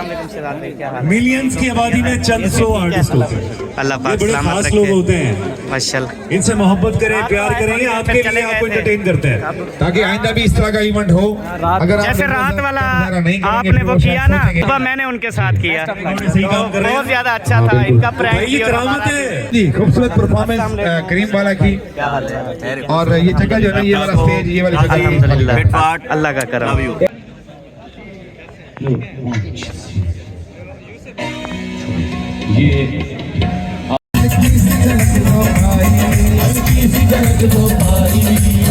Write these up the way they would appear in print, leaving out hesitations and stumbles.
Millions की आबादी में चंद सौ आर्टिस्ट होते हैं, अल्लाह ये पाक बड़े सलामत खास रखे। लोग होते हैं, माशाल्लाह। इनसे मोहब्बत करें, प्यार करें, आपके लिए आपको एंटरटेन करते हैं, ताकि आइंदा भी इस तरह का इवेंट हो। अगर आप जैसे रात वाला नहीं करेंगे, आपने फिर वो किया ना, सोचेंगे। सुबह मैंने उनके साथ किया, सही काम कर रहे हैं। बहुत ज्यादा अच्छा था इनका प्रैंक भाई ये किया और करामत हमारा भी। है। जी खूबसूरत परफॉर्मेंस करीम वाला की। और ये जगह जो है ना, ये वाला स्टेज, ये वाली जगह अल्हम्दुलिल्लाह, अल्लाह का करम।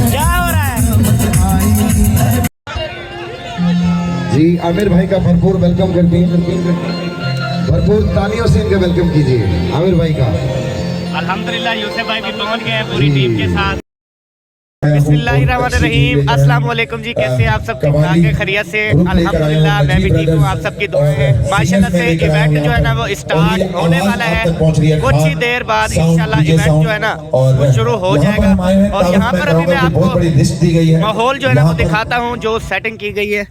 क्या हो रहा है? जी आमिर भाई का भरपूर वेलकम करते हैं, भरपूर तालियों से इनका वेलकम कीजिए आमिर भाई का। अल्हम्दुलिल्लाह यूसुफ भाई भी पहुंच गए पूरी टीम के साथ। बिस्मिल्लाहिर्रहमानिर्रहीम, अस्सलाम वालेकुम जी, कैसे आप सब ठीक ठाक है, खैरियत से? अल्हम्दुलिल्लाह मैं भी ठीक हूँ, आप सबकी दुआएं हैं। माशाल्लाह से इवेंट जो है ना वो स्टार्ट होने वाला है, कुछ ही देर बाद इंशाल्लाह इवेंट जो है ना वो शुरू हो जाएगा। और यहाँ पर अभी मैं आपको माहौल जो है ना वो दिखाता हूँ जो सेटिंग की गई है।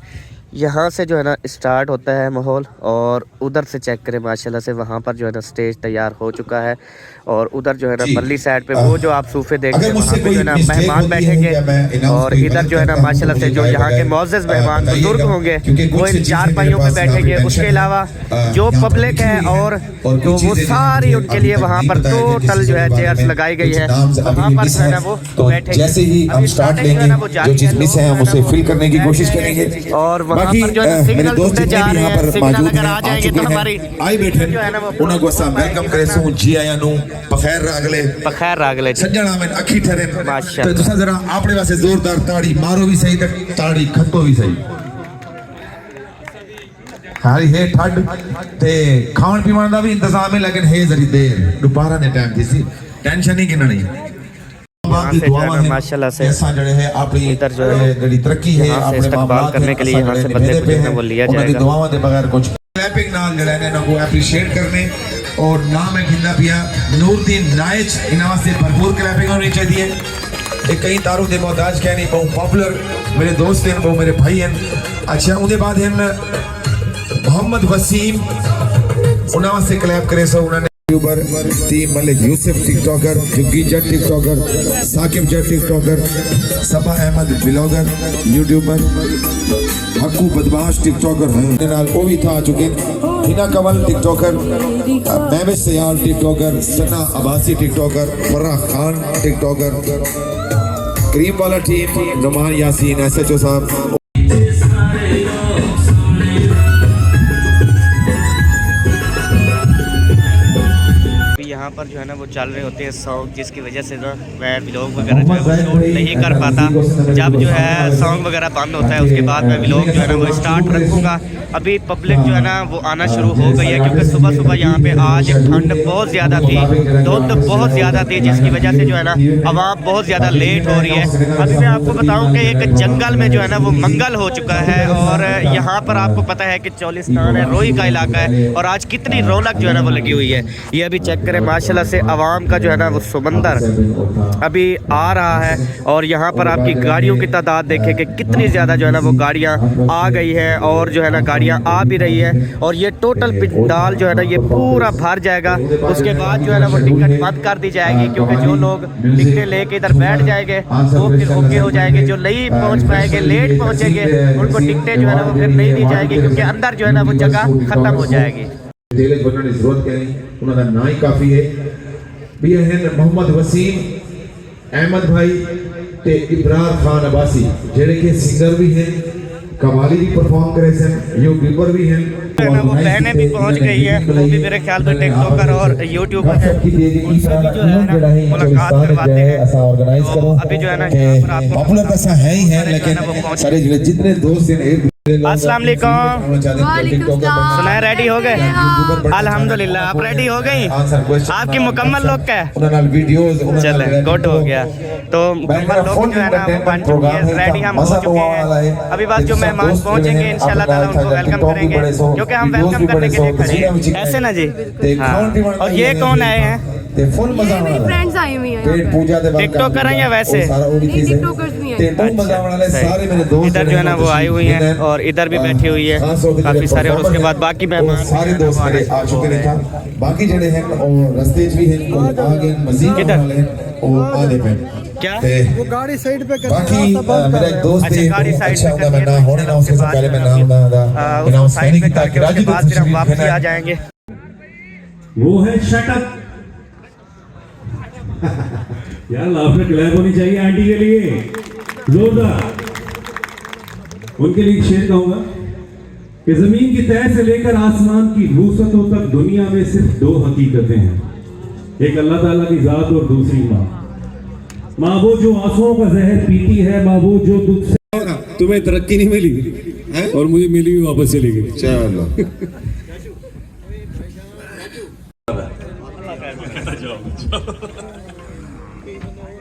यहाँ से जो है ना स्टार्ट होता है माहौल, और उधर से चेक करें माशाल्लाह से वहाँ पर जो है ना स्टेज तैयार हो चुका है, और उधर जो है ना परली साइड पे वो जो आप सोफे देख रहे हैं वहाँ पे जो है ना मेहमान बैठेंगे, और इधर जो है ना माशाल्लाह से जो यहाँ के मोअज़्ज़ज़ मेहमान बुजुर्ग होंगे वो इन चार पाइयों पे बैठेंगे। उसके अलावा जो पब्लिक है और तो वो सारी उनके लिए वहाँ पर टोटल जो है चेयर्स लगाई गई है, वहाँ पर जो है ना वो बैठेंगे। जैसे ही हम स्टार्ट लेंगे, जो चीज मिस है हम उसे फिल करने की कोशिश करेंगे। और वहाँ बाकी पर जो है मेरे सिग्नल दोस्त टूटे जा जितने भी रहे यहाँ हैं, पर सिग्नल मौजूद अगर हैं, आ जाएंगे तो हमारी आई बैठे जो है ना वो उन्हें को असां वेलकम करे सूं जी आया नु बखैर रागले बखैर रागले जी। सज्जन आवन अखी ठहरे। माशाअल्लाह। तो तुसा जरा अपने वास्ते जोरदार ताड़ी मारो भी सही, तक ताड़ी खत्तो भी सही। हारी है ठंड ते खान पीवन दा भी इंतजाम है, लेकिन है जरी देर दोपहर ने टाइम थी सी, टेंशन नहीं किना नहीं। यहाँ से जो है ना माशाल्लाह से इधर जो है जड़ी तरक्की है यहाँ से इस्तकबाल करने के लिए यहाँ से बंदे को जो है वो लिया जाएगा। दुआवां दे बगैर कुछ क्लैपिंग नाल जड़ा ने को एप्रिशिएट करने। और नाम है गिंदा पिया नूरदीन नाइच, इन वास्ते भरपूर क्लैपिंग होनी चाहिए। ये कई तारों दे मोहताज कहनी बहुत पॉपुलर मेरे दोस्त हैं, वो मेरे भाई हैं। अच्छा उनके बाद हैं मोहम्मद वसीम, उन्हां वास्ते क्लैप करे सो उन्होंने YouTuber team Malik Yusuf TikToker, Juggi Jatt TikToker, Saqib Jatt TikToker, Saba Ahmed blogger YouTuber, Hakku Badmash TikToker हैं नाल वो भी था चुके, Hina Kamal TikToker, Mahmad Sial TikToker, Sana Abbasi TikToker, Farah Khan TikToker, Karim वाला टीम नुमान यासीन एसएचओ साहब। यहाँ पर जो है ना वो चल रहे होते हैं सॉन्ग, जिसकी वजह से ना मैं व्लॉग वगैरह जो है वो शूट नहीं कर पाता। जब जो है सॉन्ग वगैरह बंद होता है उसके बाद मैं व्लॉग जो है ना वो स्टार्ट रखूँगा। अभी पब्लिक जो है ना वो आना शुरू हो गई है, क्योंकि सुबह सुबह यहाँ पे आज ठंड बहुत ज़्यादा थी, धुंध बहुत ज़्यादा थी, जिसकी वजह से जो है ना आवाम बहुत ज़्यादा लेट हो रही है। अभी मैं आपको बताऊँ कि एक जंगल में जो है ना वो मंगल हो चुका है, और यहाँ पर आपको पता है कि चोलिस्तान है, रोई का इलाका है, और आज कितनी रौनक जो है ना वो लगी हुई है। ये अभी चेक करें माशाल्लाह से आवाम का जो है ना वो समंदर अभी आ रहा है, और यहाँ पर आपकी गाड़ियों की तादाद देखें कि कितनी ज़्यादा जो है ना वो गाड़ियाँ आ गई हैं, और जो है ना गाड़ियाँ आ भी रही है। और ये टोटल पंडाल जो है ना ये पूरा भर जाएगा। उसके बाद जो है ना वो टिकट बंद कर दी जाएगी, क्योंकि जो लोग टिकटें लेके इधर बैठ जाएंगे वो फिर ओके हो जाएंगे, जो नहीं पहुँच पाएंगे, लेट पहुँचेंगे, उनको टिकटें जो है ना वो फिर नहीं दी जाएगी, क्योंकि अंदर जो है ना वो जगह ख़त्म हो जाएगी। बनने की जरूरत क्या नहीं, उन्होंने ना ही काफ़ी है। भी हैं मोहम्मद वसीम, अहमद भाई ते इब्रार खान अब्बासी, जेड़े के सिंगर भी हैं, कवाली भी परफॉर्म करे सन, यूट्यूबर भी हैं। वो बहनें भी पहुंच गई है, वो भी मेरे ख्याल में टिकटॉकर और यूट्यूबर हैं, उनसे भी जो है ना मुलाकात करवाते हैं। तो अभी जो है ना यहाँ पर आपको पॉपुलर ऐसा है ही है, लेकिन सारे जितने दोस्त हैं अस्सलाम वालेकुम, सुना रेडी हो गए? अल्हम्दुलिल्लाह आप रेडी हो गई? आपकी मुकम्मल लुक है, चले गुड हो गया। तो मुकम्मल लुक जो है ना वो बन चुकी है, रेडी हम हो चुके हैं। अभी बस जो मेहमान पहुंचेंगे इंशाल्लाह ताला उनको वेलकम करेंगे, क्योंकि हम वेलकम करने के लिए खड़े हैं, ऐसे ना जी। हाँ। और ये कौन आए हैं? ਤੇ ਫੁੱਲ ਮਜ਼ਾ ਆਉਣ ਵਾਲਾ फ्रेंड्स आई हुई हैं पेट पूजा दे बाद टिकटॉकर हैं या वैसे? सारा वो भी नहीं, चीज़ है टिकटॉकर्स भी हैं। ते बहुत मजा आने वाला है सही। सारे मेरे दोस्त इधर जो है ना वो आई हुई हैं और इधर भी बैठी हुई है काफी सारे और उसके बाद बाकी मेहमान सारे दोस्त मेरे आ चुके हैं बाकी जड़े हैं और रस्ते भी हैं कोई आ गए मजीद किधर? वाले हैं और आने पे क्या? वो गाड़ी साइड पे बाकी मेरा एक दोस्त अच्छा, है गाड़ी साइड अच्छा पे होगा मैं करनी है, नाम होने ना उससे उसके पहले मैं बाद नाम दा उसको नाम साइड सैनिक पे ताकि करके राजू उसके बाद फिर हम वापसी आ जाएंगे। वो है शटअप यार लाफ्टर क्लैप होनी चाहिए आंटी के लिए जोरदार। उनके लिए एक शेर कहूंगा कि जमीन की तह से लेकर आसमान की वसअतों तक दुनिया में सिर्फ दो हकीकतें हैं, एक अल्लाह ताला की जात और दूसरी माँ वो जो आंसुओं का जहर पीती है, माँ वो जो तुझसे तुम्हें तरक्की नहीं मिली और मुझे मिली भी वापस चली गई। चलो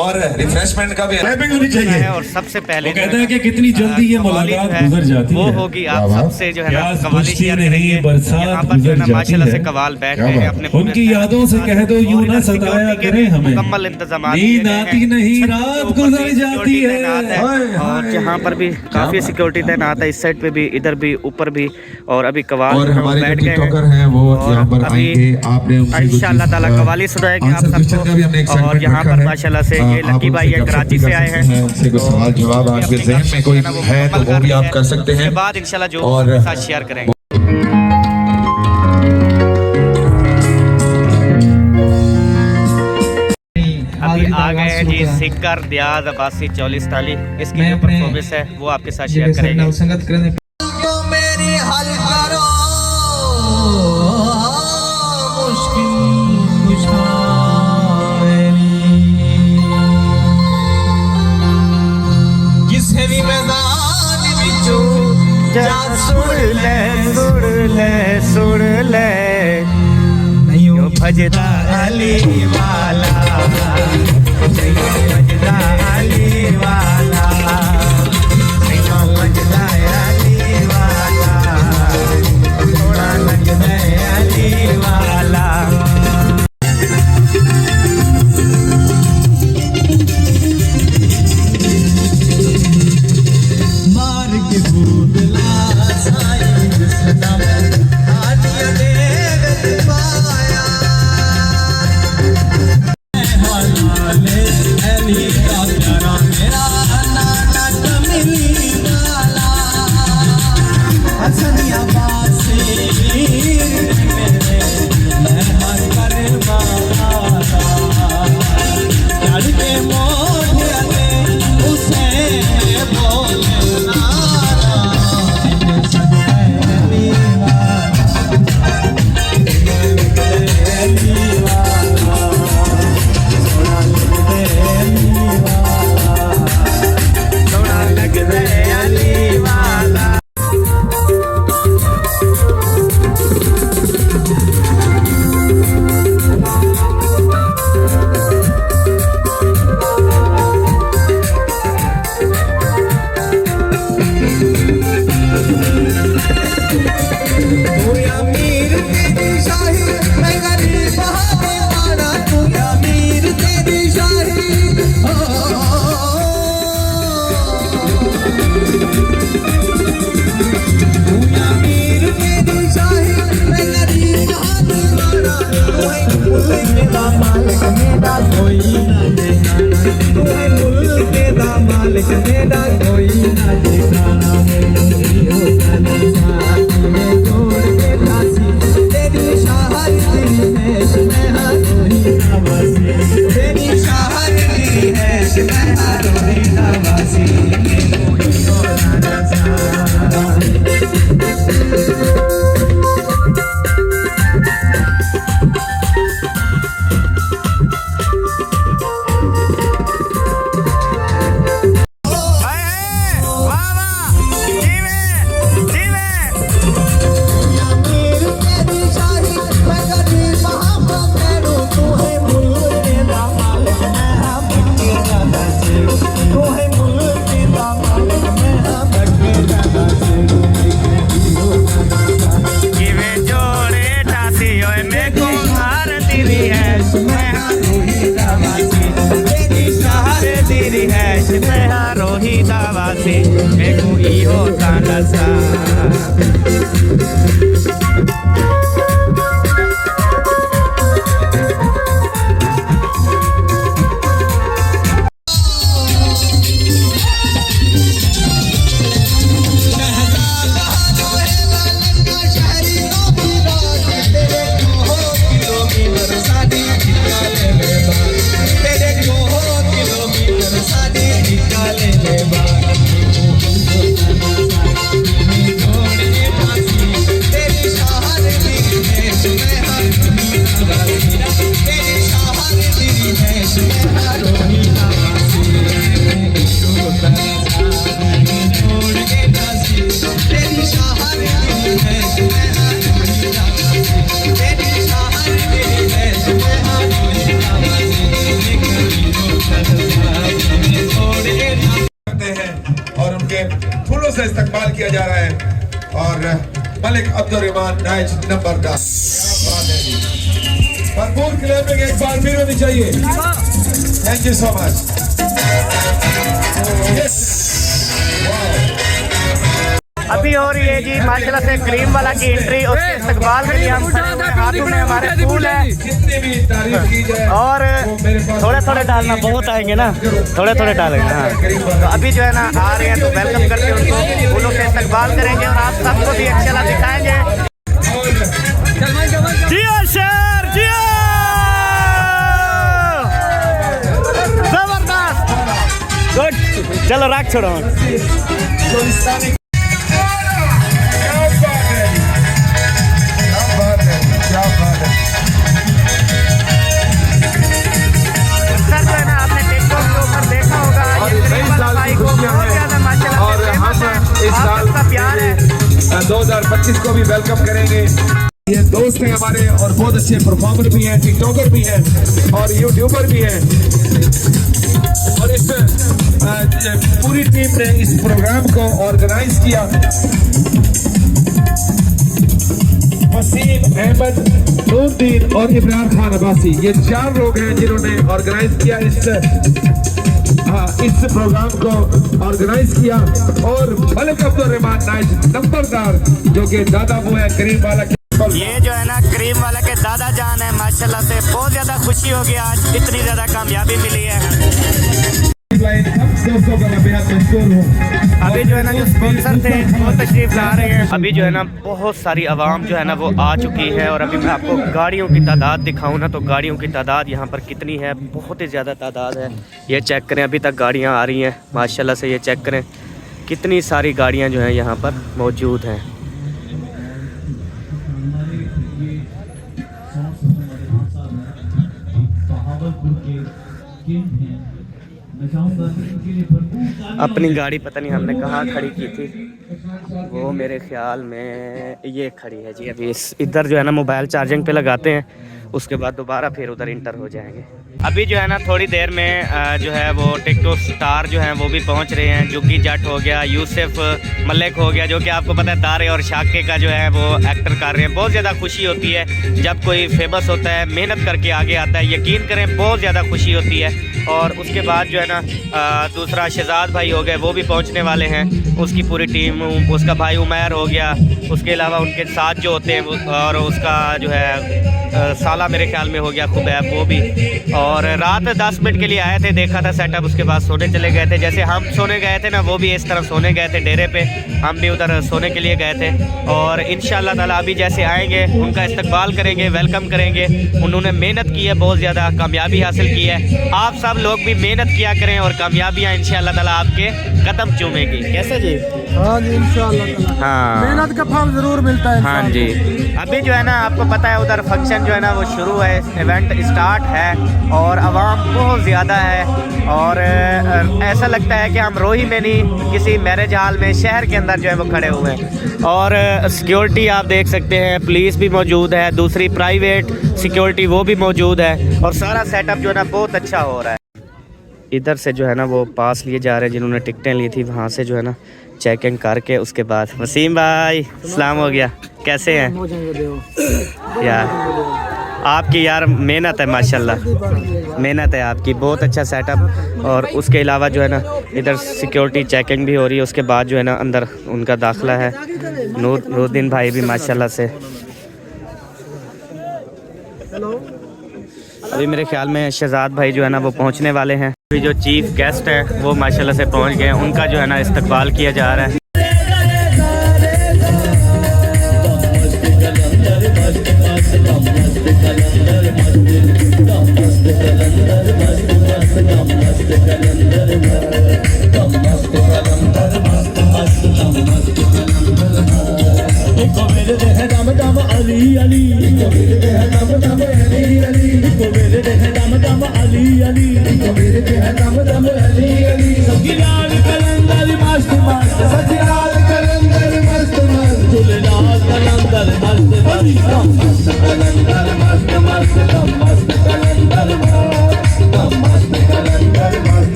और रिफ्रेशमेंट का भी क्लैपिंग होनी चाहिए और सबसे पहले वो कहता है कि कितनी जल्दी ये कव्वाली मुलाकात जो है, गुजर जाती वो है। होगी आप वाह, वाह। सबसे जो है ना प्यास कव्वाली बुझती शेयर नहीं, करेंगे। बरसात यहाँ पर जो है ना गुजर माशाल्लाह से जाती है। कव्वाल बैठे क्या हैं बात। अपने उनकी यादों से कह दो यूं ना सताया करें हमें, मुकम्मल इंतजाम नींद आती नहीं रात गुजर जाती है। और यहाँ पर भी काफी सिक्योरिटी तैनात है, इस साइड पे भी, इधर भी, ऊपर भी। और अभी कव्वाल और हमारे जो बैठ गए टिकटॉकर हैं वो और यहाँ पर अभी आएंगे आपने उनसे कुछ इंशाअल्लाह ताला कव्वाली सुनाएंगे आप आंसर क्वेश्चन का भी हमने एक सबको। और segment यहाँ रखा पर है। माशाल्लाह से ये आप लकी भाई उनसे है, गपशप कराची भी से कर आए सकते हैं। उनसे कुछ सवाल जवाब आपके जहन में कोई है तो वो भी आप कर सकते हैं। उसके बाद इंशाल्लाह जो और उसके साथ शेयर करेंगे। अभी आ गए हैं जी सिकर दियाज अब्बासी 44 ताली, इसकी जो परफॉर्मेंस है वो आपके साथ शेयर करेंगे। संगत करने मेरी हल करो मुश्किल किसे भी मैदान विचों जा सुन ले नहीं हो भजदा अली वाला, भजदा अली वाला, भजदा अली वाला, थोड़ा लगदा अली वाला। मार के बूदला साईं सनम आदिया दे पाया हालाले अली का प्यारा मेरा देखो इहो ताना सा और उनके फूलों से इस्तकबाल किया जा रहा है और मलिक अब्दुल रहमान नाइच नंबरदार भरपूर क्लैपिंग एक बार फिर होनी चाहिए। Thank you so much. अभी हो रही है जी माशाल्लाह से क्रीम वाला की एंट्री, उसके इस्तकबाल के लिए हम खड़े हुए हैं। हाथों में हमारे फूल है और थोड़े थोड़े डालना, बहुत आएंगे ना, थोड़े थोड़े डालेंगे। हाँ तो अभी जो है ना आ रहे हैं तो वेलकम करके उनको फूलों से इस्तकबाल करेंगे और आप सबको भी इंशाल्लाह दिखाएंगे। जियो शेर जियो, जबरदस्त, गुड। चलो राख छोड़ो। और हम इस साल 2025 को भी वेलकम करेंगे। ये दोस्त हैं हमारे और बहुत अच्छे परफॉर्मर भी हैं, टिकटॉकर भी हैं और यूट्यूबर भी हैं। और इस पूरी टीम ने इस प्रोग्राम को ऑर्गेनाइज किया। वसीम अहमद, नूरदीन और इमरान खान अब्बासी, ये 4 लोग हैं जिन्होंने ऑर्गेनाइज किया इस प्रोग्राम को ऑर्गेनाइज किया। और मलिक अब्दुल रहमान नाइच नंबरदार जो कि दादा वो है करीम वाला के, ये जो है ना करीम वाला के दादा जान है। माशाल्लाह से बहुत ज़्यादा खुशी होगी आज, इतनी ज़्यादा कामयाबी मिली है। दोस्तों का मैं बेहद मशहूर हूँ। अभी जो है ना जो स्पॉन्सर थे वो तशरीफ ला रहे हैं। अभी जो है ना बहुत सारी आवाम जो है ना वो आ चुकी है और अभी मैं आपको गाड़ियों की तादाद दिखाऊं ना तो गाड़ियों की तादाद यहाँ पर कितनी है, बहुत ही ज़्यादा तादाद है। ये चेक करें, अभी तक गाड़ियाँ आ रही हैं माशाल्लाह से। ये चेक करें कितनी सारी गाड़ियाँ जो हैं यहाँ पर मौजूद हैं। अपनी गाड़ी पता नहीं हमने कहाँ खड़ी की थी, वो मेरे ख्याल में ये खड़ी है जी। अभी इधर जो है ना मोबाइल चार्जिंग पे लगाते हैं, उसके बाद दोबारा फिर उधर इंटर हो जाएंगे। अभी जो है ना थोड़ी देर में जो है वो टिकटॉक स्टार जो हैं वो भी पहुंच रहे हैं। जुग्गी जट हो गया, यूसुफ मलिक हो गया, जो कि आपको पता है तारे और शाके का जो है वो एक्टर कर रहे हैं। बहुत ज़्यादा खुशी होती है जब कोई फेमस होता है, मेहनत करके आगे आता है, यकीन करें बहुत ज़्यादा खुशी होती है। और उसके बाद जो है ना दूसरा शहजाद भाई हो गए, वो भी पहुंचने वाले हैं, उसकी पूरी टीम। उसका भाई उमैर हो गया, उसके अलावा उनके साथ जो होते हैं और उसका जो है साला मेरे ख्याल में हो गया खुबैब, वो भी। और रात 10 मिनट के लिए आए थे, देखा था सेटअप, उसके बाद सोने चले गए थे। जैसे हम सोने गए थे ना, वो भी इस तरह सोने गए थे डेरे पे, हम भी उधर सोने के लिए गए थे। और इंशाल्लाह ताला अभी जैसे आएंगे उनका इस्तकबाल करेंगे, वेलकम करेंगे। उन्होंने मेहनत की है, बहुत ज़्यादा कामयाबी हासिल की है। आप सब लोग भी मेहनत किया करें और कामयाबियाँ इंशाल्लाह ताला आपके कदम चूमेगी। कैसे जी? हाँ जी इंशाल्लाह। हाँ, मेहनत का फल जरूर मिलता है। हाँ जी। अभी जो है ना आपको पता है उधर फंक्शन जो है ना वो शुरू है, इवेंट स्टार्ट है और आवाम बहुत ज़्यादा है। और ऐसा लगता है कि हम रोही में नहीं, किसी मैरिज हॉल में शहर के अंदर जो है वो खड़े हुए हैं। और सिक्योरिटी आप देख सकते हैं, पुलिस भी मौजूद है, दूसरी प्राइवेट सिक्योरिटी वो भी मौजूद है। और सारा सेटअप जो है ना बहुत अच्छा हो रहा है। इधर से जो है ना वो पास लिए जा रहे हैं, जिन्होंने टिकटें ली थी वहाँ से जो है ना चेकिंग करके उसके बाद। वसीम भाई सलाम हो गया, कैसे हैं यार? आपकी यार मेहनत है माशाल्लाह, मेहनत है आपकी, बहुत अच्छा सेटअप। और उसके अलावा जो है ना इधर सिक्योरिटी चेकिंग भी हो रही है, उसके बाद जो है ना अंदर उनका दाखिला है। नूरुद्दीन भाई भी माशाल्लाह से अभी मेरे ख्याल में शहजाद भाई जो है ना वो पहुंचने वाले हैं। अभी जो चीफ गेस्ट है वो माशाल्लाह से पहुंच गए, उनका जो है ना इस्तकबाल किया जा रहा है।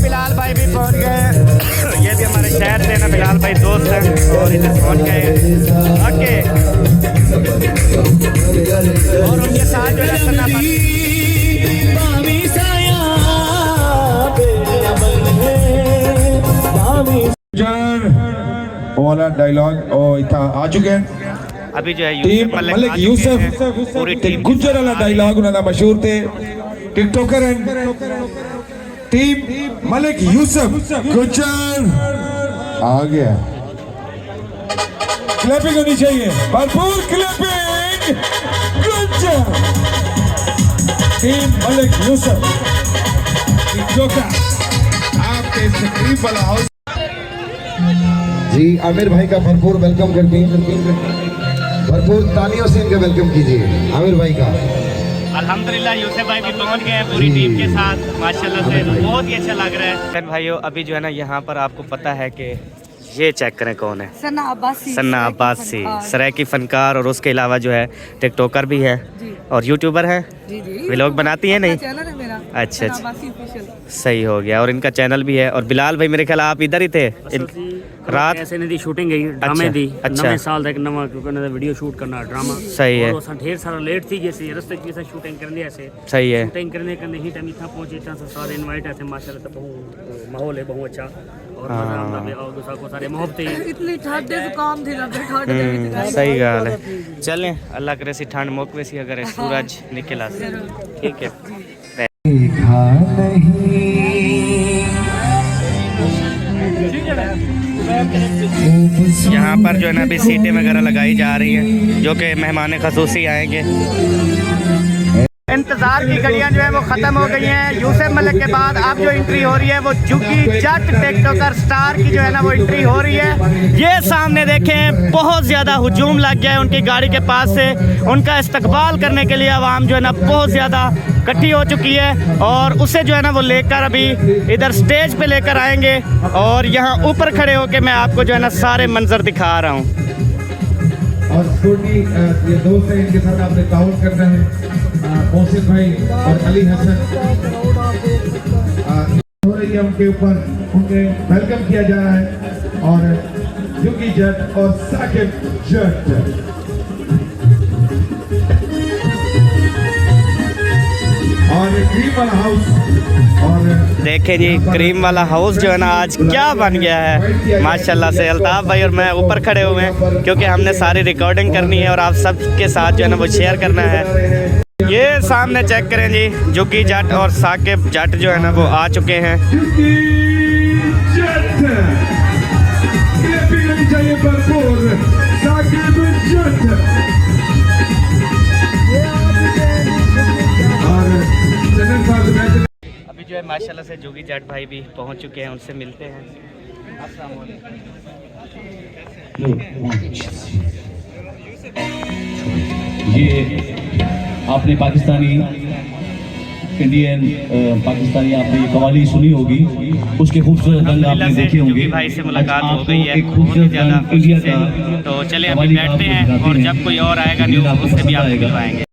बिलाल भाई भी पहुंच गए, ये भी हमारे शहर से ना बिलाल भाई दोस्त हैं और इधर पहुंच गए हैं। ओके, और उनके साथ जो है वाला डायलॉग और इतना आ चुके हैं। अभी जो है टीम मलिक यूसुफ पूरी ते टीम गुजर वाला डायलॉग उन्होंने मशहूर थे टिकटॉकर हैं। टीम मलिक यूसुफ गुजर आ गया, क्लैपिंग होनी चाहिए, भरपूर क्लैपिंग। गुजर टीम मलिक यूसुफ टिकटॉकर आपके तकरीब वाला हाउस जी आमिर भाई का भरपूर वेलकम करते हैं, भरपूर तालियों से इनका वेलकम कीजिए आमिर भाई का। अल्हम्दुलिल्लाह यूसुफ भाई भी पहुंच गए हैं पूरी टीम के साथ माशाल्लाह से, बहुत ही अच्छा लग रहा है। भाइयों अभी जो है ना यहाँ पर आपको पता है कि ये चेक करें कौन है, सन्ना अब्बासी सरायकी फनकार, और उसके अलावा जो है टिकटॉकर भी है और यूट्यूबर है, व्लॉग बनाती है नहीं। चैनल है मेरा, अच्छा अच्छा, ऑफिशियल। सही हो गया, और इनका चैनल भी है। और बिलाल भाई मेरे ख्याल आप इधर ही थे रात ऐसे नहीं दी शूटिंग गई ड्रामे दी। अच्छा। नवे साल तक नवा क्योंकि ना वीडियो शूट करना ड्रामा सही है, और ढेर सारा लेट थी जैसे रस्ते की से शूटिंग करने ऐसे सही है। शूटिंग करने का नहीं टाइम इतना पहुंचे इतना सारे इनवाइट ऐसे माशाल्लाह से बहुत माहौल है बहुत अच्छा और मजा आता है और दूसरा को सारे मोहब्बतें इतनी ठंड है जुकाम थी लगे ठंड सही गाल है। चलें अल्लाह करे सी ठंड मोक वैसी अगर सूरज निकला ठीक है। यहाँ पर जो है ना अभी सीटें वगैरह लगाई जा रही हैं जो कि मेहमान खसूसी आएंगे। इंतजार की घड़ियां जो है वो ख़त्म हो गई हैं। यूसुफ मलिक के बाद अब जो एंट्री हो रही है वो जुगी जट टिकटॉकर स्टार की जो है ना वो एंट्री हो रही है। ये सामने देखें बहुत ज़्यादा हुजूम लग गया है उनकी गाड़ी के पास से, उनका इस्तकबाल करने के लिए आवाम जो है ना बहुत ज़्यादा इकट्ठी हो चुकी है और उसे जो है ना वो लेकर अभी इधर स्टेज पे लेकर आएंगे और यहाँ ऊपर खड़े होकर मैं आपको जो है ना सारे मंजर दिखा रहा हूँ। और छोटी ये दोस्त हैं, इनके साथ आपने ताउन करना है। मोहसिन भाई और अली हसन हो रही है उनके ऊपर, उन्हें वेलकम किया जा रहा है। और जुगी जट और साकिब जट और क्रीम वाला हाउस। और देखें जी क्रीम वाला हाउस जो है ना आज क्या बन गया है माशाल्लाह से। अल्ताफ भाई और मैं ऊपर खड़े हुए हैं क्योंकि हमने सारी रिकॉर्डिंग करनी है और आप सबके साथ जो है ना वो शेयर करना है। ये सामने चेक करें जी जुगी जट और साकिब जट जो है ना वो आ चुके हैं। अभी जो है माशाल्लाह से जुगी जट भाई भी पहुंच चुके हैं, उनसे मिलते हैं। अस्सलाम वालेकुम। ये आपने पाकिस्तानी इंडियन पाकिस्तानी आपने ये कवाली सुनी होगी, उसके खूबसूरत रंग आपने देखे होंगे। भाई से मुलाकात हो गई है एक खूबसूरत रंग इंडिया का, तो चले अभी बैठते हैं और जब कोई और आएगा न्यू उससे भी आपको मिलवाएंगे।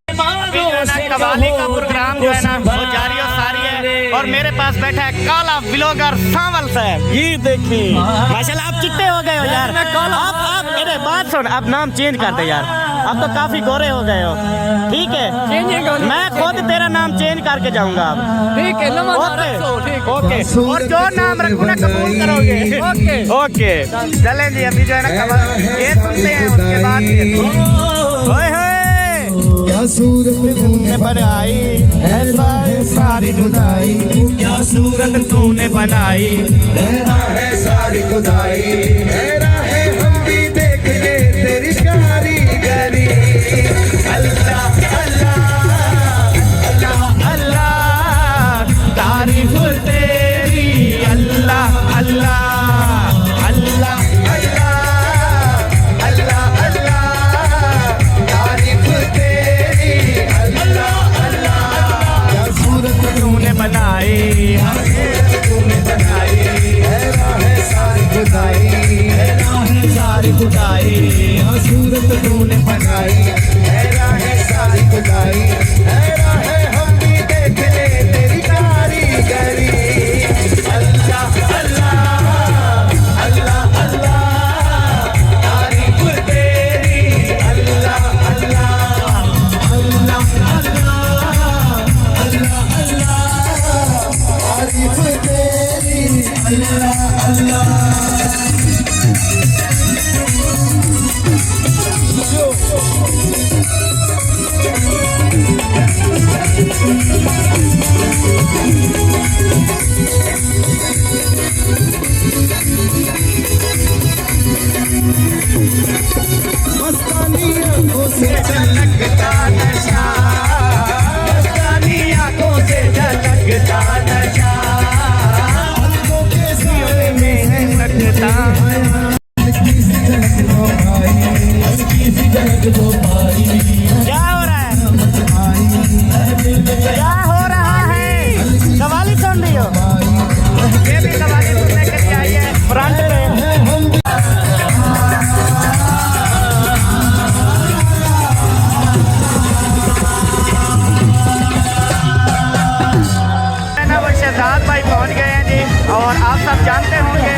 कवाली का प्रोग्राम जो है ना वो जारी और सारी है और मेरे पास बैठा है काला ब्लॉगर सांवल साहब। ये देखिए माशाल्लाह आप चिट्टे हो गए हो यार। आप मेरे बात सुन, आप नाम चेंज कर दे यार, अब तो काफी गोरे हो गए हो। ठीक है, मैं खुद तेरा नाम चेंज करके जाऊंगा अब। ठीक है, ओके, और जो नाम रखूंगा कबूल करोगे। ओके चलें जी, अभी जो है ना खबर ये सुनते हैं, उसके बाद ओए होए क्या सूरत तूने बनाई ऐसा है सारी जुदाई, क्या सूरत तूने बनाई ऐसा है सारी खुदाई, हैरा है हम भी देख ले तेरी कारीगरी। अल्लाह अल्लाह अल्लाह अल्लाह तारीफ तेरी, अल्लाह अल्लाह अल्लाह अल्लाह अल्लाह अल्लाह तारीफ तेरी, अल्लाह अल्लाह क्या सूरत तूने बनाई, तूने बनाई हैरा है सारी खुदाई, हैरा है सारी खुदाई, क्या सूरत तूने बनाई हैरा है सारी खुदाई, हैरा है हम भी देख ले तेरी कारीगरी। अल्लाह अल्लाह अल्लाह अल्लाह तारीफ तेरी, अल्लाह अल्लाह अल्लाह अल्लाह अल्लाह अल्लाह तारीफ तेरी, अल्लाह अल्लाह। मस्तानी आंखों से झलकता नशा, मस्तानी आंखों से झलकता नशा, आंखों के सीने में है रखता, हल्की सी झलक दो भाई, हल्की सी झलक दो भाई। क्या हो रहा है, क्या हो रहा है? कवाली सुन रही हो? ये भी कवाली सुनने के लिए आई है फ्रंट पे। वो शहजाद भाई पहुंच गए हैं जी, और आप सब जानते होंगे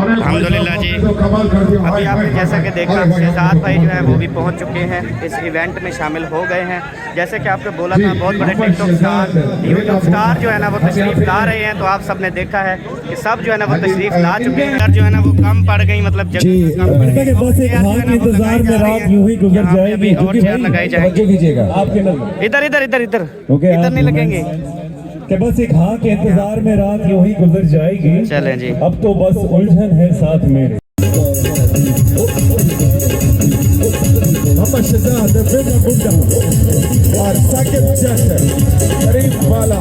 अल्हम्दुलिल्लाह जी। अभी आपने जैसा कि देखा शहजाद भाई जो है वो भी पहुंच चुके हैं, इस इवेंट में शामिल हो गए हैं। जैसे कि आपको बोला था, बहुत बड़े टिकटॉक स्टार, यूट्यूब स्टार जो है ना वो तशरीफ ला रहे हैं, तो आप सब ने देखा है कि सब जो है ना वो तशरीफ ला चुके हैं। जो है ना वो कम पड़ गई, मतलब बस एक हाथ के इंतजार में रात यूं ही गुजर जाएगी, और चेयर लगाई जाएगी। आपके इधर इधर इधर इधर इधर नहीं लगेंगे कि बस एक हाँ के इंतजार में रात यूं ही गुजर जाएगी। चलें जी, अब तो बस उलझन है साथ मेरे। मोहम्मद शहजाद बेटा बुड्ढा और साकिब जैकर करीम वाला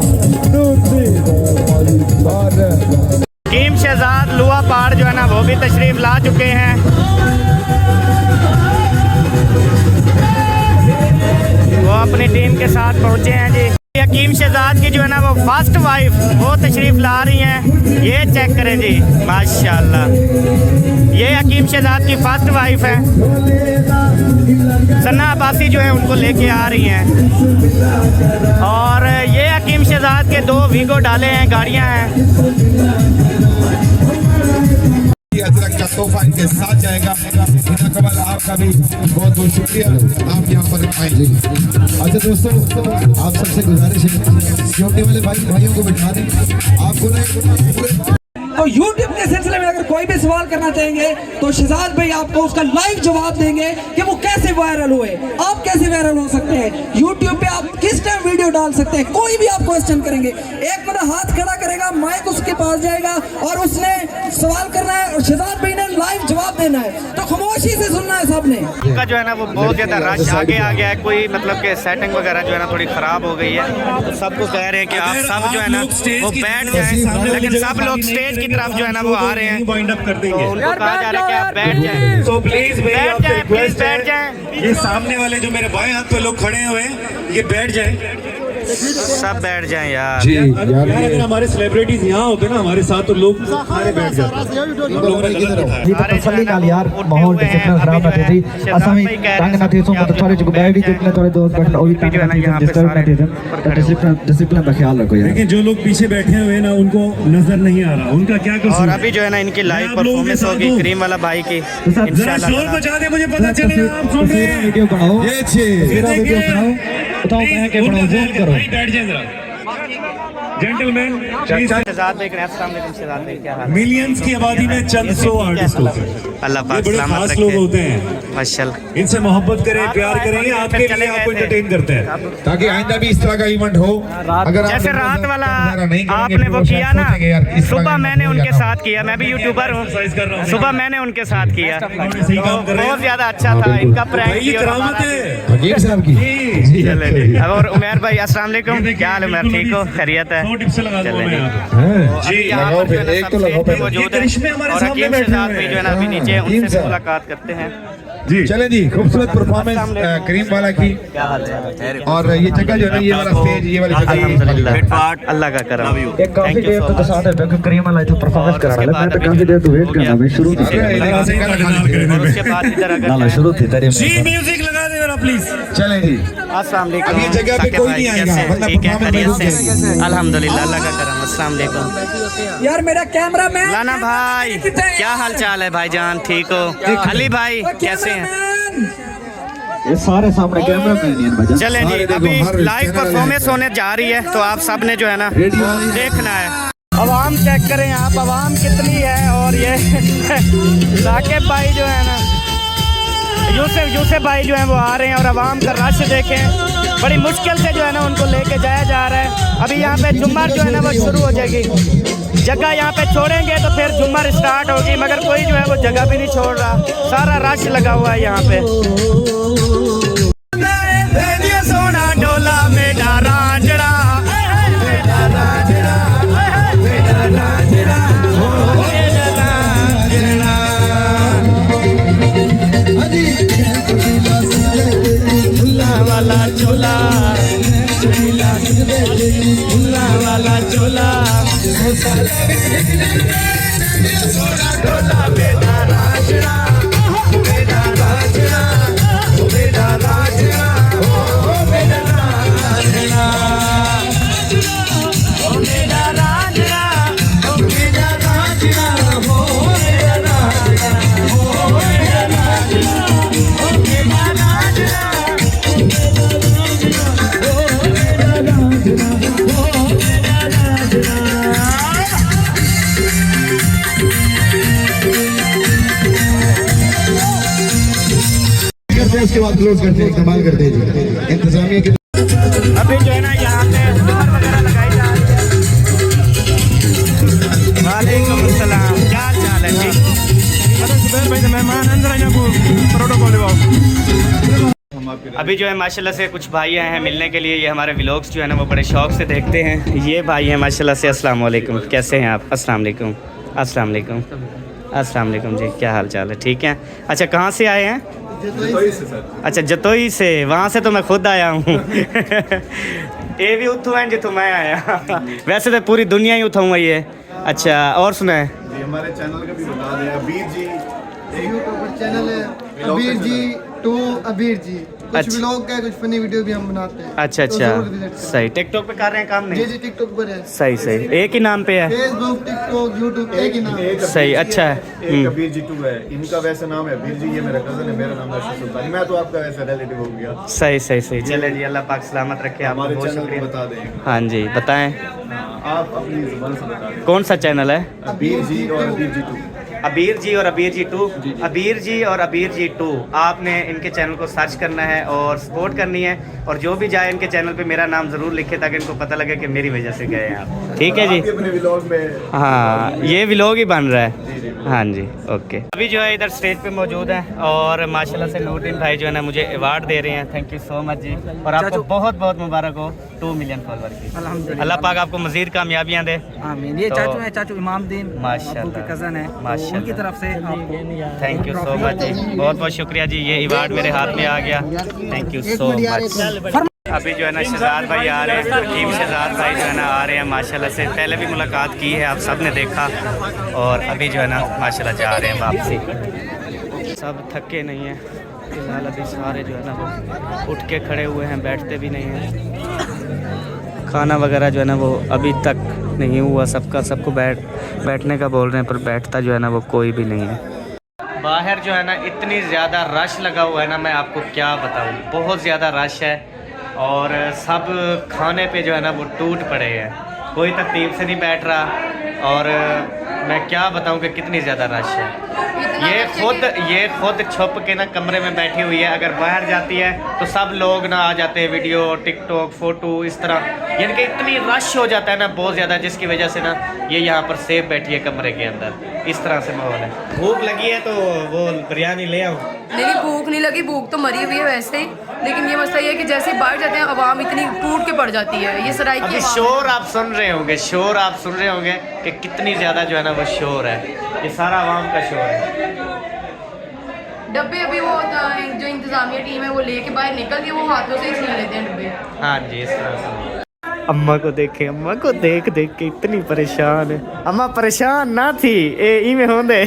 टीम शहजाद लुआ पहाड़ जो है ना वो भी तशरीफ ला चुके हैं। वो अपनी टीम के साथ पहुंचे हैं जी। हकीम शहजाद की जो है ना वो फर्स्ट वाइफ वो तशरीफ ला रही हैं, ये चेक करें जी माशाल्लाह। ये हकीम शहजाद की फर्स्ट वाइफ है, सन्ना अब्बासी जो है उनको लेके आ रही हैं। और ये हकीम शहजाद के 2 वीगो डाले हैं, गाड़ियां हैं। अजरक का तोहफा इनके साथ जाएगा। कबल आपका भी बहुत बहुत शुक्रिया, आप यहाँ पर आए। अच्छा दोस्तों, आप सबसे गुजारिश है सिक्योरिटी वाले भाइयों को बिठा दें। आपको तो यूट्यूब के सिलसिले में अगर कोई भी सवाल करना चाहेंगे तो शहजाद भाई आपको उसका लाइव जवाब देंगे कि वो कैसे वायरल हुए, आप कैसे वायरल हो सकते हैं, यूट्यूब पे आप किस टाइम वीडियो डाल सकते हैं, कोई भी आप क्वेश्चन करेंगे, एक बंदा हाथ खड़ा करेगा, माइक उसके पास जाएगा और उसने सवाल करना है और शहजाद भाई ने लाइव जवाब देना है, तो खामोशी से सुनना है सबने। उनका जो है ना वो बहुत ज़्यादा रश आगे आ गया है, कोई मतलब कि सेटिंग वगैरह जो है ना थोड़ी ख़राब हो गई है, तो सबको कह रहे हैं कि आप सब जो है ना वो बैठ जाएं, लेकिन सब लोग स्टेज की तरफ जो है ना वो आ रहे हैं, वाइंड अप कर देंगे। तो उनको कहा जा रहा है कि आप बैठ जाएं, तो प्लीज मेरी बैठ आपसे जाएं, प्लीज रिक्वेस्ट बैठ है, जाएं, ये सामने वाले जो मेरे बाएं हाथ पे लोग खड़े हुए हैं ये बैठ जाएं। सब बैठ जाएं यार। जी यार अगर हमारे सेलिब्रिटीज यहाँ होते ना हमारे साथ तो लोग सारे बैठ जाते। जी तो तसल्ली नाल यार माहौल डिसिप्लिन खराब ना थी असा भी तंग ना थी सो मतलब थोड़े जो बैठ ही जितने थोड़े दोस्त बैठना ओ भी तंग ना थी डिस्टर्ब ना थी तो डिसिप्लिन का ख्याल रखो यार। लेकिन जो लोग पीछे बैठे हुए हैं ना उनको नजर नहीं आ रहा, उनका क्या कसूर। और अभी जो है ना इनकी लाइव परफॉर्मेंस होगी करीम वाला भाई की जरा शोर मचा दे, मुझे पता चले आप सुन रहे हैं। वीडियो बनाओ ये छे वीडियो बनाओ बताओ मैं के बनाओ जूम करो। बैठ जाए जरा जेंटलमैन। शहजाद भाई अस्सलाम वालेकुम। शहजाद भाई क्या हाल है? मिलियंस की आबादी में चंद 100 आर्टिस्ट होते हैं, अल्लाह ये पाक बड़े सलामत खास लोग रखे होते हैं, माशाल्लाह। इनसे मोहब्बत करें, प्यार करें, ये आपके लिए आपको एंटरटेन करते हैं। ताकि आइंदा भी इस तरह का इवेंट हो। अगर आप जैसे रात वाला नहीं करेंगे, आपने फिर वो शायद किया ना, सोचेंगे यार इस तरह सुबह का मैंने हो उनके जाता। साथ किया, मैं भी यूट्यूबर हूँ, सुबह मैंने उनके साथ किया, सही काम कर रहे बहुत हैं ज्यादा अच्छा था इनका प्रैंक। भाई, ये करामत है फकीर साहब की। चले और उमर भाई अस्सलाम वालेकुम, क्या हाल है? उमर ठीक हो? खैरियत है? 100 टिप्स लगा दूंगा मैं यहाँ जी अभी यहाँ लगाओ पर जो है फिर ना एक तो सबसे लगाओ पहले। मौजूद है करिश्मे हमारे और सामने हकीम बैठे शहजाद हुए भाई हैं। जो है ना अभी नीचे, हकीम उनसे भी साहब। मुलाकात करते हैं। जी। चले जी खूबसूरत परफॉर्मेंस करीम वाला की। क्या हाल है? और ये जगह जो है ना ये वाला स्टेज ये वाली जगह अल्हम्दुलिल्लाह, अल्लाह का करम। एक काफी देर तो साथ है क्योंकि करीम वाला इधर परफॉर्मेंस करा रहा है, मैं तो काफी देर तो वेट कर रहा हूं शुरू से। और उसके बाद इधर ना अगर शुरू थी तेरे जी म्यूजिक लगा दे जरा प्लीज। चले जी। अस्सलाम वालेकुम। अब ये जगह पे कोई नहीं आएगा, वरना ठीक है, परफॉर्मेंस में रुक खैरियत से? जाएगी। अल्हम्दुलिल्लाह, अल्लाह का करम। अस्सलाम वालेकुम। यार मेरा कैमरा मैन लाना भाई, क्या हाल चाल है भाईजान? ठीक हो? अली भाई कैसे हैं? ये सारे सामने कैमरा मैन ही है भाई। चलें जी, सारे देखो, अभी हर लाइव चैनल परफॉर्मेंस होने जा रही है, तो आप सब ने जो है ना रेडियो वाले देखना है। अवाम चेक करें आप, अवाम कितनी है। और ये साकिब भाई जो है ना, यूसुफ भाई जो है वो आ रहे हैं और अवाम का रश देखें, बड़ी मुश्किल से जो है ना उनको लेके जाया जा रहा है। अभी यहाँ पे जुम्मर जो है ना वो शुरू हो जाएगी, जगह यहाँ पे छोड़ेंगे तो फिर जुम्मर स्टार्ट होगी, मगर कोई जो है वो जगह भी नहीं छोड़ रहा, सारा रश लगा हुआ है यहाँ पे। सोना डोला मेरा राजड़ा, वाला चोला, वाला चोला, डोला बेटा राजड़ा, बेटा राजड़ा, बेटा राजड़ा, बेटा राजड़ा, बेटा राजड़ा, बेटा राजड़ा, बेटा उसके बाद क्लोज करते हैं, कमाल करते हैं जी इंतजामिया की। अभी जो है ना यहाँ पे जुमर वगैरह लगाई जा रही है। वालेकुम अस्सलाम, क्या चाल है? ठीक। अभी जो है माशाल्लाह से कुछ भाई आए हैं मिलने के लिए, ये हमारे व्लॉग्स जो है ना वो बड़े शौक से देखते हैं। ये भाई हैं माशाल्लाह से। अस्सलाम वालेकुम, कैसे हैं आप? अस्सलाम वालेकुम, अस्सलाम वालेकुम, अस्सलाम वालेकुम जी, क्या हाल चाल है? ठीक है। अच्छा, कहाँ से आए हैं? अच्छा, जतोई से। वहाँ से तो मैं खुद आया हूँ। ये भी उठू हैं जितों मैं आया। वैसे तो पूरी दुनिया ही उठाऊँ ये। अच्छा, और सुनाए? हमारे चैनल का भी बता दें, अबीर जी यूट्यूब चैनल है अबीर जी टू अबीर जी, कुछ अच्छा। व्लॉग का कुछ फनी वीडियो भी हम बनाते हैं। अच्छा तो जरूर अच्छा visit करें। सही। टिकटॉक पे कर रहे हैं काम जी नहीं? जी टिकटॉक पर है, सही सही, एक ही नाम पे है। फेसबुक टिकटॉक यूट्यूब एक ही नाम है। सही अच्छा है। एक कबीर जी 2 है, इनका वैसा नाम है बीर जी, ये मेरा कजन है, मेरा नाम है सुल्तान, मैं तो आपका वैसा रिलेटिव हो गया। सही सही सही। चले जी, अल्लाह पाक सलामत रखे आपको, हमारे बहुत चैनल को शुक्रिया। बता दें। हाँ जी बताएं, आप अपनी जुबान से बता दें। कौन सा चैनल है? अबीर जी और अबीर जी 2। अबीर जी और अबीर जी 2। अबीर जी और अबीर जी 2, आपने इनके चैनल को सर्च करना है और सपोर्ट करनी है, और जो भी जाए इनके चैनल पे मेरा नाम ज़रूर लिखे ताकि इनको पता लगे कि मेरी वजह से गए हैं आप। ठीक है जी। आप भी अपने व्लॉग में हाँ ये व्लॉग ही बन रहा है। हाँ जी ओके। अभी जो है इधर स्टेज पे मौजूद है और माशाल्लाह से नूरदीन भाई जो है ना मुझे अवार्ड दे रहे हैं। थैंक यू सो मच जी, और आपको बहुत बहुत मुबारक हो 2 मिलियन फॉलोअर की। अल्हम्दुलिल्लाह। अल्लाह पाक आपको मज़ीद कामयाबियाँ दे। आमीन। ये तो- चाचू है, चाचू इमामदीन, माशाल्लाह। अब्बू के कज़न है, माशाल्लाह। उनकी तरफ से आपको थैंक यू सो मच जी, बहुत बहुत शुक्रिया जी, ये अवार्ड मेरे हाथ में आ गया। Thank you so much. अभी जो है ना शहजाद भाई आ रहे हैं, हकीम शहजाद भाई जो है ना आ रहे हैं माशाल्लाह से। पहले भी मुलाकात की है, आप सब ने देखा, और अभी जो है ना माशाल्लाह जा रहे हैं वापसी। सब थके नहीं हैं फिलहाल, अभी सारे जो है ना वो उठ के खड़े हुए हैं, बैठते भी नहीं हैं। खाना वगैरह जो है ना वो अभी तक नहीं हुआ, सबको बैठने का बोल रहे हैं, पर बैठता जो है ना वो कोई भी नहीं है। बाहर जो है ना इतनी ज़्यादा रश लगा हुआ है ना, मैं आपको क्या बताऊँ, बहुत ज़्यादा रश है, और सब खाने पे जो है ना वो टूट पड़े हैं, कोई तरतीब से नहीं बैठ रहा, और मैं क्या बताऊं कि कितनी ज़्यादा रश है। ये खुद छुप के ना कमरे में बैठी हुई है, अगर बाहर जाती है तो सब लोग ना आ जाते हैं, वीडियो टिकटॉक फ़ोटो इस तरह, यानी कि इतनी रश हो जाता है ना बहुत ज़्यादा, जिसकी वजह से ना ये यहाँ पर सेफ बैठी है कमरे के अंदर, इस तरह से माहौल है। भूख लगी है तो वो बिरयानी ले आओ। नहीं भूख नहीं लगी, भूख तो मरी हुई है वैसे ही, लेकिन ये मसला ये है कि जैसे बाहर जाते हैं आवाम इतनी टूट के पड़ जाती है। ये सराय की अभी आवाम शोर आप सुन रहे होंगे, कि कितनी ज़्यादा जो है ना वो शोर है, ये सारा आवाम का शोर है। डब्बे अभी वो जो इंतजामिया टीम है वो लेके बाहर निकल के वो हाथों से ही छीन लेते हैं डब्बे। हाँ जी इस तरह से। अम्मा को देखे, अम्मा को देख देख के इतनी परेशान है। अम्मा परेशान ना थी ई में होंदे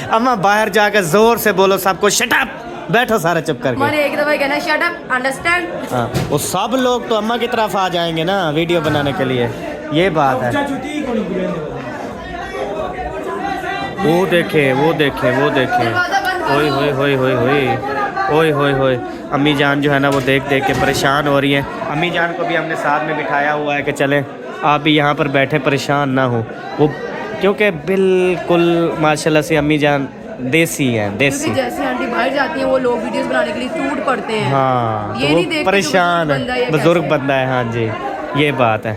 अम्मा बाहर जाकर जोर से बोलो सबको शट अप, बैठो सारे चुप करके। मैंने एक दफा कहना शट अप, अंडरस्टैंड। हाँ वो सब लोग तो अम्मा की तरफ आ जाएंगे ना वीडियो बनाने के लिए, ये बात है। वो देखे ओए होए होए होए होए ओए होए होए। अम्मी जान जो है ना वो देख देख के परेशान हो रही हैं। अम्मी जान को भी हमने साथ में बिठाया हुआ है कि चलें आप भी यहाँ पर बैठे, परेशान ना हो वो, क्योंकि बिल्कुल माशाल्लाह से अम्मी जान देसी हैं, देसी। क्योंकि जैसे आंटी बाहर जाती हैं वो लोग वीडियोस बनाने के लिए टूट पड़ते हैं। हाँ ये तो नहीं वो देखते परेशान कि है, बुजुर्ग बंदा है। हाँ जी ये बात है।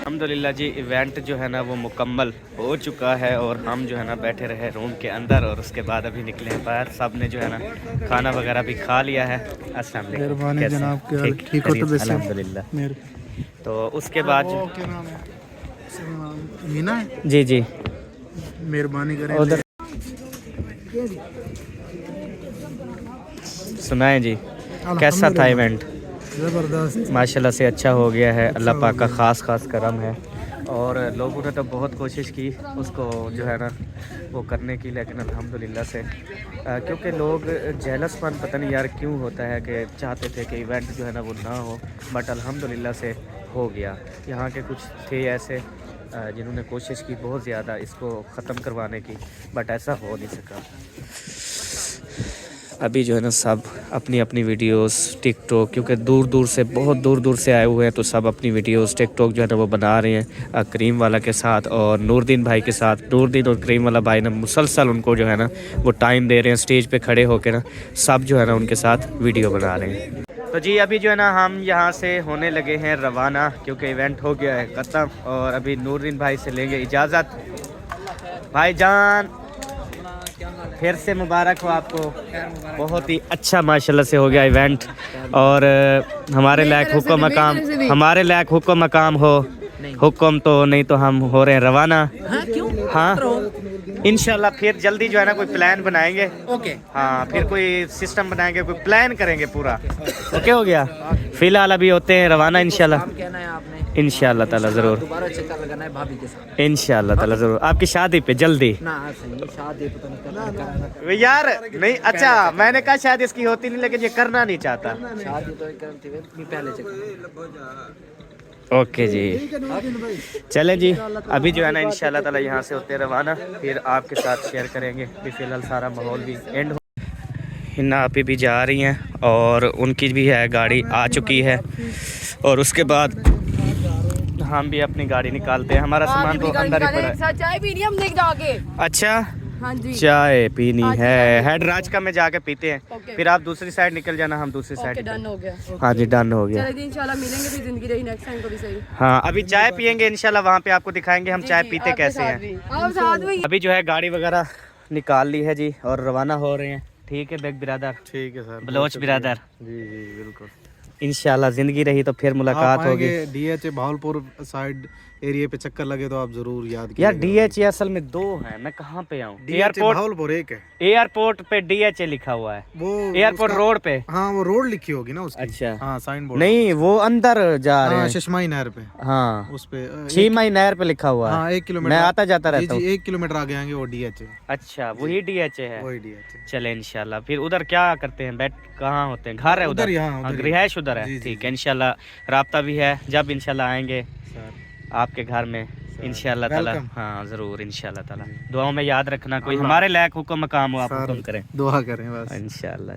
अल्हम्दुलिल्लाह जी इवेंट जो है ना वो मुकम्मल हो चुका है, और हम जो है ना बैठे रहे रूम के अंदर, और उसके बाद अभी निकले हैं बाहर। सब ने जो है ना खाना वगैरह भी खा लिया है। अस्सलाम वालेकुम, मेहरबानी कैसे? जनाब, क्या हाल? ठीक हो तो वैसे? अल्हम्दुलिल्लाह। तो उसके बाद क्या नाम है? मीना है? जी जी मेहरबानी करें। उधर सुनाएं जी कैसा था इवेंट? ज़बरदस्त माशाल्लाह से अच्छा हो गया है, अल्लाह पाक का ख़ास करम है, और लोगों ने तो बहुत कोशिश की उसको जो है ना वो करने की, लेकिन अल्हम्दुलिल्लाह से क्योंकि लोग जेलसपन पता नहीं यार क्यों होता है कि चाहते थे कि इवेंट जो है ना वो ना हो, बट अल्हम्दुलिल्लाह से हो गया। यहाँ के कुछ थे ऐसे जिन्होंने कोशिश की बहुत ज़्यादा इसको ख़त्म करवाने की, बट ऐसा हो नहीं सका। अभी जो है ना सब अपनी अपनी वीडियोस टिकटॉक, क्योंकि बहुत दूर दूर से आए हुए हैं, तो सब अपनी वीडियोस टिकटॉक जो है ना वो बना रहे हैं करीम वाला के साथ और नूरदीन भाई के साथ। नूरदीन और करीम वाला भाई ना मुसलसल उनको जो है ना वो टाइम दे रहे हैं, स्टेज पे खड़े होकर ना सब जो है ना उनके साथ वीडियो बना रहे हैं। तो जी अभी जो है ना हम यहाँ से होने लगे हैं रवाना, क्योंकि इवेंट हो गया है ख़त्म, और अभी नूरदीन भाई से लेंगे इजाज़त। भाईजान फिर से मुबारक हो आपको, बहुत ही अच्छा माशाल्लाह से हो गया इवेंट, और हमारे लायक हुक्म मकाम हो, हुक्म तो नहीं तो हम हो रहे हैं रवाना। हाँ इंशाल्लाह फिर जल्दी जो है ना कोई प्लान बनाएंगे। ओके हाँ फिर कोई सिस्टम बनाएंगे, कोई प्लान करेंगे पूरा। ओके हो गया। फ़िलहाल अभी होते हैं रवाना इंशाल्लाह। इंशाल्लाह ताला ज़रूर, दोबारा चक्कर लगाना है भाभी के साथ इंशाल्लाह ताला ज़रूर, आपकी शादी पे जल्दी। ना। सही शादी तो नहीं करना यार नहीं, अच्छा मैंने कहा शायद इसकी होती नहीं, लेकिन ये करना नहीं चाहता। शादी तो करती है पहले चक्कर। ओके जी, चले जी, अभी जो है ना इंशाल्लाह ताला यहाँ से होते रवाना, फिर आपके साथ शेयर करेंगे कि फ़िलहाल सारा माहौल भी एंड हो। हिना आप भी जा रही हैं और उनकी भी है गाड़ी आ चुकी है, और उसके बाद हम भी अपनी गाड़ी निकालते हैं, हमारा सामान तो अंदर ही पड़ा है। चाय पीनी हमने जाके। अच्छा हाँ जी, चाय पीनी हाँ जी, है, हेड राज का में जाके पीते हैं, ओके। फिर आप दूसरी साइड निकल जाना, हम दूसरी साइड। डन हो गया। हाँ जी डन हो गया। चलो जी, इंशाल्लाह मिलेंगे, फिर जिंदगी रही नेक्स्ट टाइम कभी सही। हाँ अभी चाय पियेंगे इंशाल्लाह, वहाँ पे आपको दिखाएंगे हम चाय पीते आपके कैसे साथ हैं। भी। आप साथ में। अभी जो है गाड़ी वगैरह निकाल ली है जी और रवाना हो रहे हैं। ठीक है बेग बिरादर, ठीक है सर, बलोच बिरादर, जी जी बिल्कुल। इंशाल्लाह जिंदगी रही तो फिर मुलाकात होगी। DH भावलपुर साइड एरिया पे चक्कर लगे तो आप जरूर याद यार DH असल में 2 है, मैं कहाँ पे आऊँ? एयरपोर्ट, भावलपुर एक है, एयरपोर्ट पे DH लिखा हुआ है, वो एयरपोर्ट रोड पे। हाँ वो रोड लिखी होगी ना उसकी। अच्छा हाँ साइन बोर्ड नहीं, वो अंदर जा रहे हैं, शशमाई नहर पे, हाँ उस पे 6 मई नहर पे लिखा हुआ है। हाँ 1 किलोमीटर मैं आता जाता रहता हूँ। 1 किलोमीटर आगे आएंगे वो DH है। अच्छा वही DH है, वही DH है। चले इंशाल्लाह। फिर उधर क्या करते हैं, बैठ कहाँ होते हैं, घर है उधर? यहाँ रिहायश उधर है, ठीक है। इंशाल्लाह राब्ता भी है, जब इंशाल्लाह आएंगे आपके घर में इंशाल्लाह ताला। हाँ ज़रूर इंशाल्लाह ताला, दुआओं में याद रखना, कोई हमारे लायक हुक्म मकाम हो आप हुक्म करें, दुआ करें बस इंशाल्लाह।